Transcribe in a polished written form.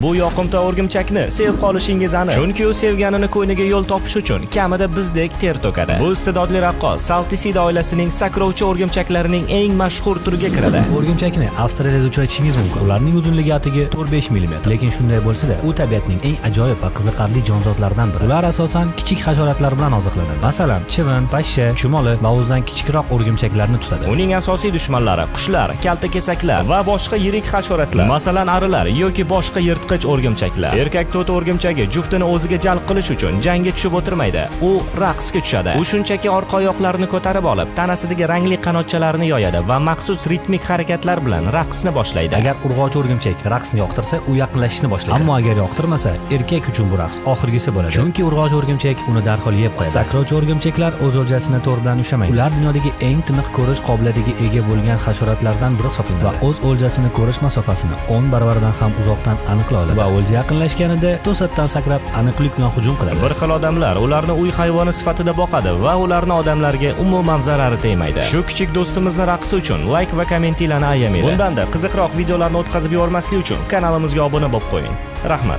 Bu yoqimtoy o'rgimchakni sevib qolishingiz aniq. Chunki u sevganini qo'yniga yo'l topish uchun kamida bizdek ter to'kadi. Bu iste'dodli raqqos Saltisida oilasining sakrovchi o'rgimchaklarining eng mashhur turiga kiradi. O'rgimchakni Avstraliyada uchratishingiz mumkin. Ularning uzunligi atigi 4-5 mm. Lekin shunday bo'lsa-da, u tabiatning eng ajoyib va qiziqarli jonzotlaridan biri. Ular asosan kichik hasharotlar bilan oziqlanadi. Masalan, chivin, pashsha, chumoli va o'zidan kichikroq o'rgimchaklarni tutadi. Uning asosiy dushmanlari qushlar, kaltakesaklar va boshqa yirik hasharotlar, masalan arilar yoki boshqa yirtqich o'rgimchaklar. Erkak to'ti o'rgimchagi juftini o'ziga jalb qilish uchun jangga tushib o'tirmaydi. U raqsga tushadi. U shunchaki orqa oyoqlarini ko'tarib olib, tanasidagi rangli qanotchalarini yoyadi va maxsus ritmik harakatlar bilan raqsni boshlaydi. Agar urg'ochi o'rgimchak raqsni yoqtirsa, u yaqinlashishni boshlaydi. Ammo agar yoqtirmasa, erkak uchun bu raqs oxirgisi bo'ladi. Chunki urg'ochi o'rgimchak uni darhol yeb qo'yadi. Sakrovchi o'rgimchaklar o'z o'ljasini to'r bilan ushlamaydi. Ular dunyodagi eng tiniq ko'rish qobiliyatiga ega bo'lgan hasharotlardan biri hisoblanadi va o'z o'ljasini ko'rish masofasini 10 baravaridan ham uzoqdan aniqlay oladi. Va o'lja yaqinlashganida to'satdan sakrab aniqlik bilan hujum qiladi. Bir xil odamlar ularni uy hayvoni sifatida boqadi va ularni odamlarga umuman zarari tegmaydi. Shu kichik do'stimizni raqsi uchun like va kommentariylarni ayamaydi. Bundanda qiziqroq videolarni o'tkazib yubormaslik uchun kanalimizga obuna bo'lib qo'ying. Rahmat.